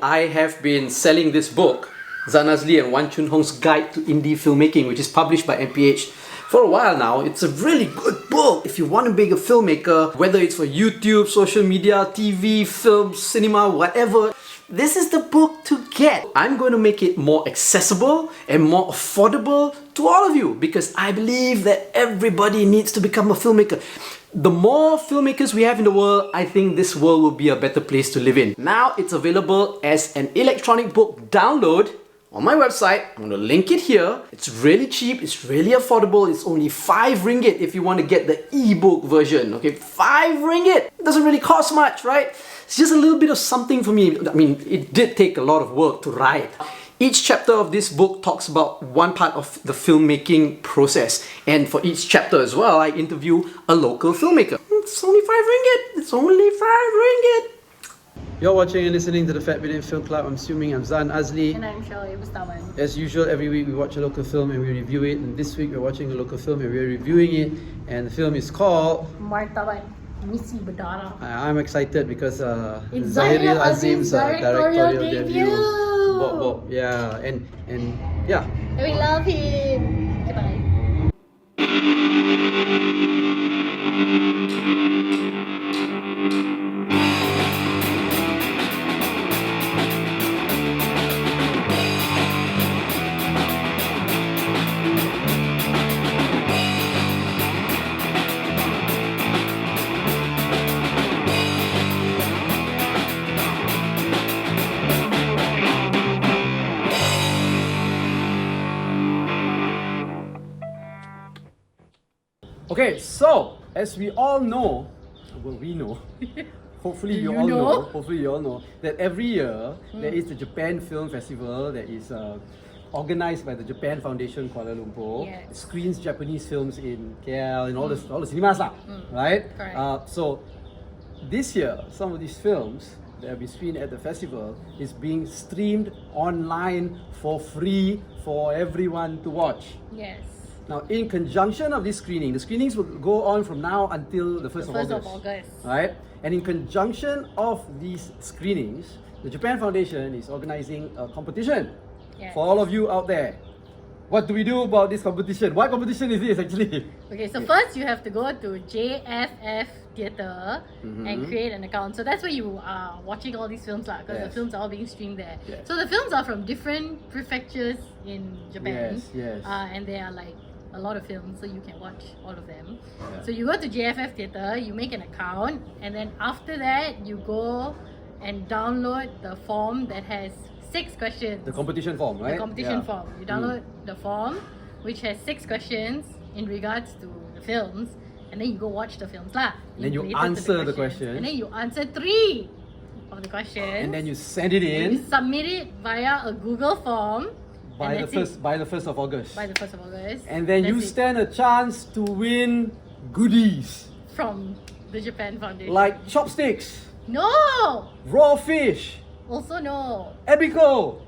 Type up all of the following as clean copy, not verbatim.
I have been selling this book, Zan Azli and Wan Chun Hong's Guide to Indie Filmmaking, which is published by MPH for a while now. It's a really good book if you want to be a filmmaker, whether it's for YouTube, social media, TV, film, cinema, whatever. This is the book to get. I'm going to make it more accessible and more affordable to all of you because I believe that everybody needs to become a filmmaker. The more filmmakers we have in the world, I think this world will be a better place to live in. Now it's available as an electronic book download on my website. I'm going to link it here. It's really cheap, it's really affordable. It's only 5 ringgit if you want to get the ebook version. Okay, 5 ringgit. It doesn't really cost much, right? It's just a little bit of something for me. I mean, it did take a lot of work to write. Each chapter of this book talks about one part of the filmmaking process. And for each chapter as well, I interview a local filmmaker. It's only 5 ringgit. It's only 5 ringgit. You're watching and listening to the Fat Bidin Film Club. I'm assuming I'm Zan Azli. And I'm Shirley Bustawan. As usual, every week we watch a local film and we review it. And this week we're watching a local film and we're reviewing it. And the film is called MARTABAT Misi Berdarah. I'm excited because It's Zahiril Zahiril Azim's Azim's directorial debut. Yeah, and yeah. And we love him. Goodbye. Okay, so as we all know, hopefully you all know that every year there is the Japan Film Festival that is organized by the Japan Foundation Kuala Lumpur. Yes. It screens Japanese films in KL and all the cinemas lah, right? Correct. So this year, some of these films that have been screened at the festival is being streamed online for free for everyone to watch. Yes. Now, in conjunction of this screening, the screenings will go on from now until the 1st of August. Right? And in conjunction of these screenings, the Japan Foundation is organizing a competition for all of you out there. What do we do about this competition? What competition is this actually? Okay, so first you have to go to JFF Theatre and create an account. So that's where you are watching all these films because the films are all being streamed there. Yes. So the films are from different prefectures in Japan. Yes. And they are like a lot of films, so you can watch all of them. Yeah. So you go to JFF Theatre, you make an account, and then after that you go and download the form that has 6 questions. The competition form, right? The competition form. You download the form which has 6 questions in regards to the films, and then you go watch the films lah. Then you answer the questions. And then you answer 3 of the questions. And then you send it in. And you submit it via a Google form. By the 1st of August. By the 1st of August. And then you stand a chance to win goodies. From the Japan Foundation. Like chopsticks. No! Raw fish. Also no. Ebiko.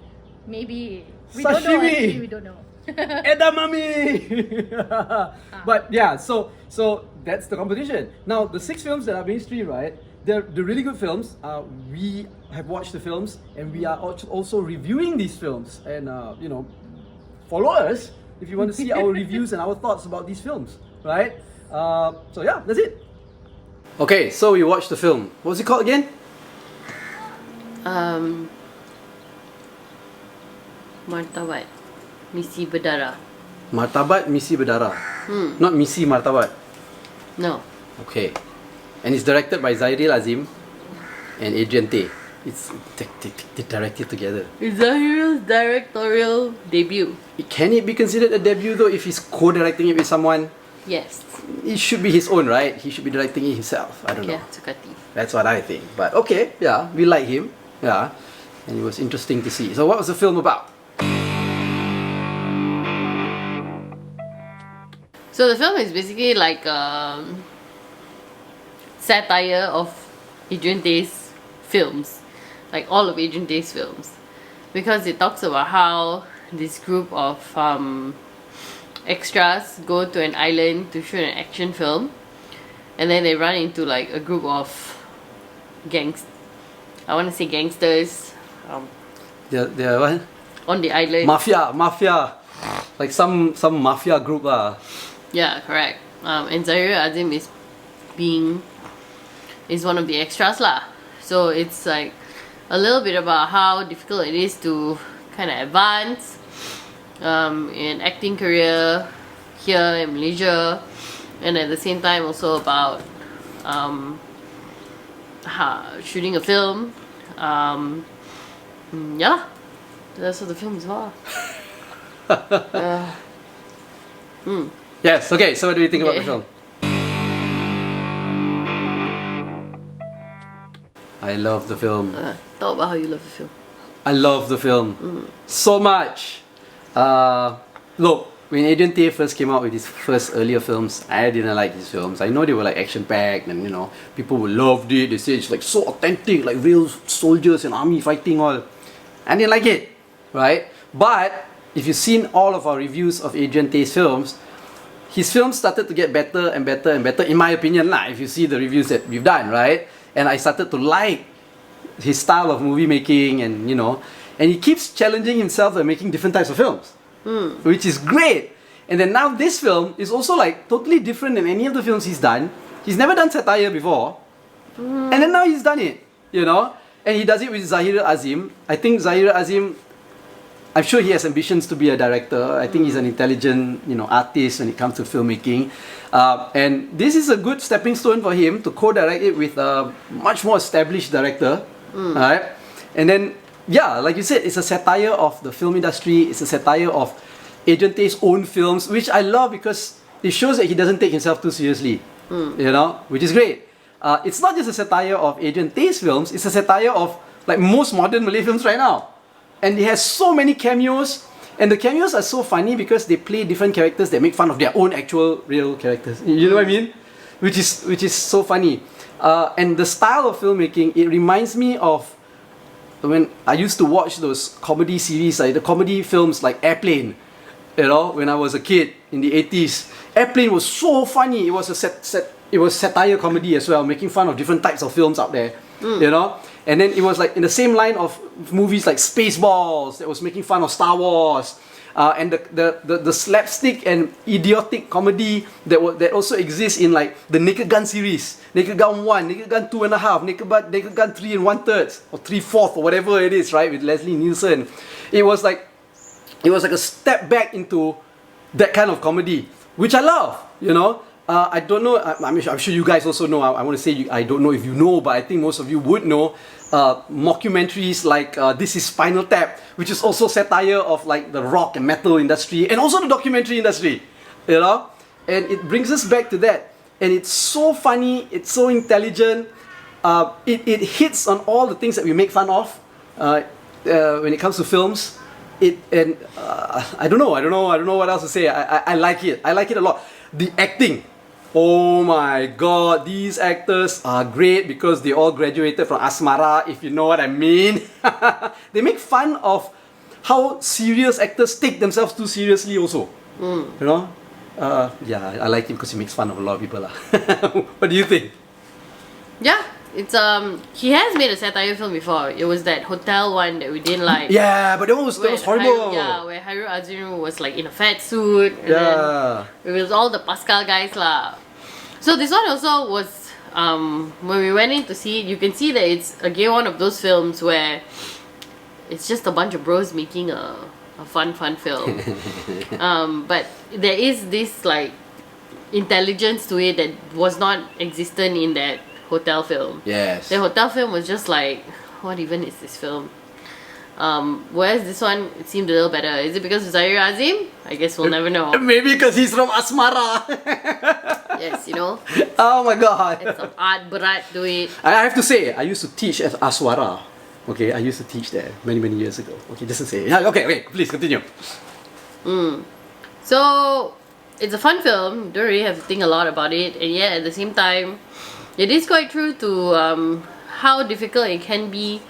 Maybe. We Sashimi. don't know actually, we don't know. Edamame. But yeah, so that's the competition. Now the 6 films that are being streamed, right? They're really good films. We have watched the films and we are also reviewing these films. And follow us if you want to see our reviews and our thoughts about these films, right? So yeah, that's it. Okay, so we watched the film. What was it called again? Martabat Misi Berdarah. Martabat Misi Berdarah. Not Misi Martabat. No. Okay. And it's directed by Zahiril Azim and Adrian Tay. It's they directed together. It's Zahiril's directorial debut. Can it be considered a debut though if he's co-directing it with someone? Yes. It should be his own, right? He should be directing it himself. I don't know. Yeah, Tsukati. That's what I think. But okay, yeah, we like him. Yeah. And it was interesting to see. So what was the film about? So the film is basically like satire of Adrian Tay's films, like all of Adrian Tay's films, because it talks about how this group of extras go to an island to shoot an action film, and then they run into like a group of I want to say gangsters, They're what? on the island. Mafia. Like some mafia group Yeah, correct. And Zahir Azim is one of the extras lah. So it's like a little bit about how difficult it is to kind of advance in acting career here in Malaysia, and at the same time also about shooting a film. Yeah, that's what the film is about. Yes, okay, so what do you think about the film? I love the film. Talk about how you love the film. I love the film so much. Look, when Adrian Tay first came out with his first earlier films, I didn't like his films. I know they were like action-packed and people would loved it. They said it's like so authentic, like real soldiers and army fighting all. I didn't like it, right? But if you've seen all of our reviews of Adrian Tay's films, his films started to get better and better and better, in my opinion lah, if you see the reviews that we've done, right? And I started to like his style of movie making, and and he keeps challenging himself and making different types of films, which is great. And then now this film is also like totally different than any of the films he's done. He's never done satire before, and then now he's done it, and he does it with Zahir Azim. I think Zahir Azim, I'm sure he has ambitions to be a director. I think he's an intelligent, artist when it comes to filmmaking. And this is a good stepping stone for him to co-direct it with a much more established director. Right? And then, yeah, like you said, it's a satire of the film industry. It's a satire of Adrian Tay's own films, which I love because it shows that he doesn't take himself too seriously. Which is great. It's not just a satire of Adrian Tay's films, it's a satire of like most modern Malay films right now. And it has so many cameos, and the cameos are so funny because they play different characters that make fun of their own actual real characters. You know what I mean? Which is so funny. And the style of filmmaking, it reminds me of when I used to watch those comedy series, like the comedy films like Airplane. When I was a kid in the 80s, Airplane was so funny. It was it was satire comedy as well, making fun of different types of films out there. And then it was like in the same line of movies like Spaceballs that was making fun of Star Wars, and the slapstick and idiotic comedy that also exists in like the Naked Gun series, Naked Gun 1, Naked Gun 2.5, Naked Gun 3 and 1/3 or 3/4 or whatever it is, right, with Leslie Nielsen. It was like a step back into that kind of comedy, which I love. I don't know. I'm sure you guys also know. I want to say I don't know if you know, but I think most of you would know. Mockumentaries like This Is Spinal Tap, which is also satire of like the rock and metal industry and also the documentary industry, and it brings us back to that, and it's so funny, it's so intelligent, it hits on all the things that we make fun of when it comes to films. I don't know what else to say. I like it a lot. The acting, oh my god, these actors are great because they all graduated from Asmara, if you know what I mean. They make fun of how serious actors take themselves too seriously also. Yeah, I like him because he makes fun of a lot of people. What do you think? Yeah, it's he has made a satire film before. It was that hotel one that we didn't like. Yeah, but that was horrible. Where Hairul Azim was like in a fat suit. And then it was all the Pascal guys lah. So this one also was when we went in to see it, you can see that it's again one of those films where it's just a bunch of bros making a fun film. But there is this like intelligence to it that was not existent in that hotel film. Yes. The hotel film was just like, what even is this film? Whereas this one, it seemed a little better. Is it because of Zahir Azim? I guess we'll never know. Maybe because he's from Asmara. Yes, Oh my god. It's some art berat to it. I have to say, I used to teach at Aswara. Okay, I used to teach there many years ago. Okay, just to say. Yeah, okay, please continue. So, it's a fun film. Don't really have to think a lot about it. And yet, at the same time, it is quite true to how difficult it can be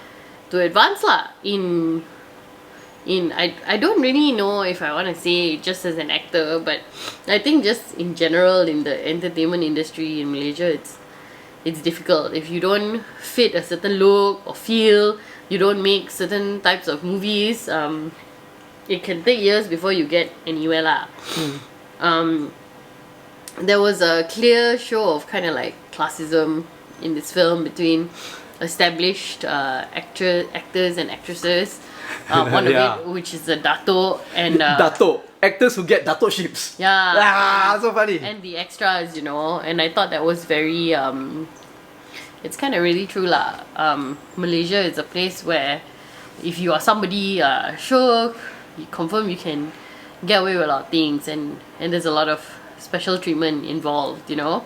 to advance lah I don't really know if I want to say just as an actor, but I think just in general in the entertainment industry in Malaysia, it's difficult. If you don't fit a certain look or feel, you don't make certain types of movies, it can take years before you get anywhere lah. There was a clear show of kind of like classism in this film between established actors and actresses. One of it, which is the Dato and Dato. Actors who get Dato-ships. Yeah. Ah, so funny. And the extras, you know, and I thought that was very it's kind of really true lah. Malaysia is a place where if you are somebody sure, you confirm you can get away with a lot of things, and there's a lot of special treatment involved, you know.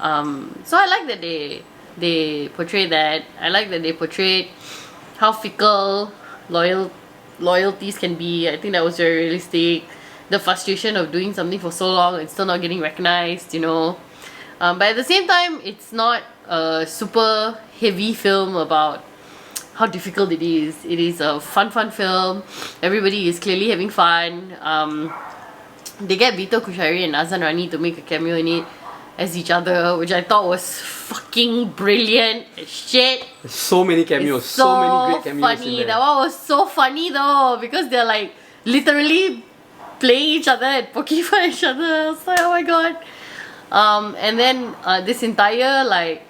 So I like that they portray that. I like that they portrayed how fickle loyalties can be. I think that was very realistic. The frustration of doing something for so long and still not getting recognized, you know. But at the same time, it's not a super heavy film about how difficult it is. It is a fun film. Everybody is clearly having fun. They get Vito Kushari and Azan Rani to make a cameo in it as each other, which I thought was fucking brilliant as shit. There's so many cameos, It's so many great cameos funny. in there. That one was so funny though, because they're like literally playing each other and poking fun at each other. I was like, oh my god. And then this entire like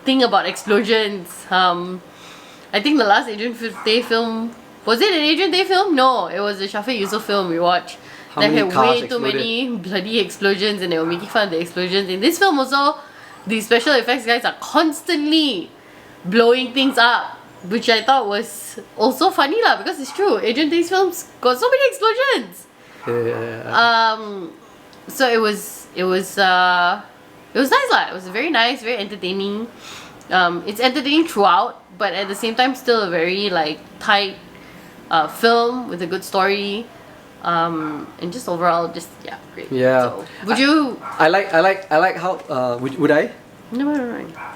thing about explosions. I think the last Adrian Tay film, was it an Adrian Tay film? No, it was a Shafiq Yusof film we watched. How That many had cars way too exploded? many bloody explosions, and they were making fun of the explosions. In this film also, the special effects guys are constantly blowing things up, which I thought was also funny lah, because it's true. Adrian Tay's films got so many explosions. So it was nice lah. It was very nice, very entertaining. It's entertaining throughout, but at the same time still a very like tight film with a good story. And just overall, just yeah, great. Yeah. So, would you? I like how would I? No.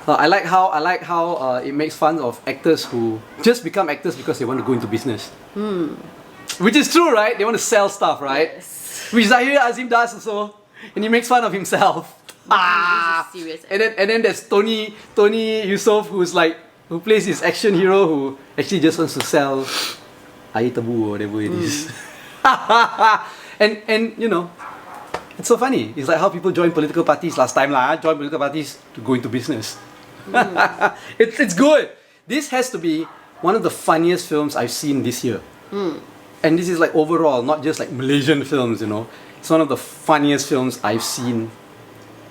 I like how it makes fun of actors who just become actors because they want to go into business. Which is true, right? They want to sell stuff, right? Yes. Which Zahir Azim does also, and he makes fun of himself. This is serious. And then there's Tony Yusof, who plays his action hero who actually just wants to sell air tebu or whatever it is. and you know, it's so funny. It's like how people join political parties last time lah. Join political parties to go into business. It's good. This has to be one of the funniest films I've seen this year. And this is like overall, not just like Malaysian films, you know. It's one of the funniest films I've seen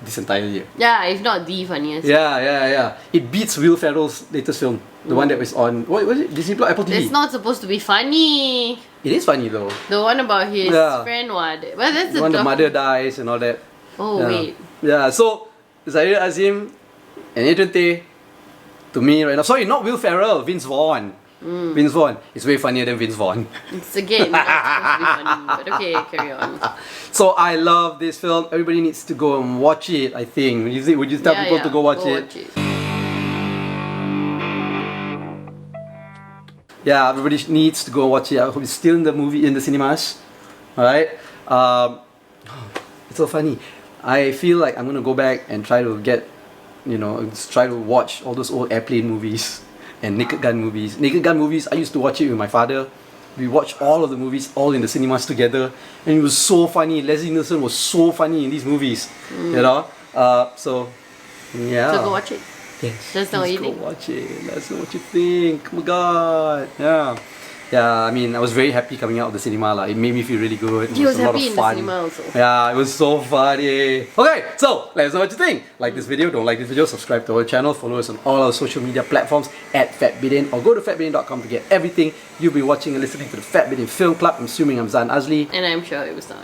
this entire year. Yeah, if not the funniest. Yeah. It beats Will Ferrell's latest film, the one that was on what was it? Disney Plus, Apple TV. It's not supposed to be funny. It is funny though. The one about his Yeah. friend, what? Well, that's The one the mother dies and all that. Oh Yeah. wait. Yeah, so Zahir Azim and Adrian Tay, to me right now. Sorry, not Will Ferrell, Vince Vaughn. Vince Vaughn. It's way funnier than Vince Vaughn. It's again not supposed to be funny, but okay, carry on. So I love this film. Everybody needs to go and watch it, I think. Would you tell people to go watch it? Yeah, everybody needs to go watch it. I hope it's still in the cinemas. Alright? It's so funny. I feel like I'm gonna go back and try to try to watch all those old airplane movies and Naked Gun movies. Naked Gun movies, I used to watch it with my father. We watched all of the movies all in the cinemas together, and it was so funny. Leslie Nielsen was so funny in these movies, you know. So yeah. So go watch it. Yes. Let us know what you Please think. go watch it. Let us know what you think. Oh my god. Yeah, I mean, I was very happy coming out of the cinema. It made me feel really good. It He was a lot happy of in the fun. cinema also. Yeah, it was so funny. Okay, so let us know what you think. Like this video, don't like this video, subscribe to our channel, follow us on all our social media platforms at Fat Bidin, or go to fatbidin.com to get everything you'll be watching and listening to the Fat Bidin Film Club. I'm assuming I'm Zan Azli. And I'm sure it was not.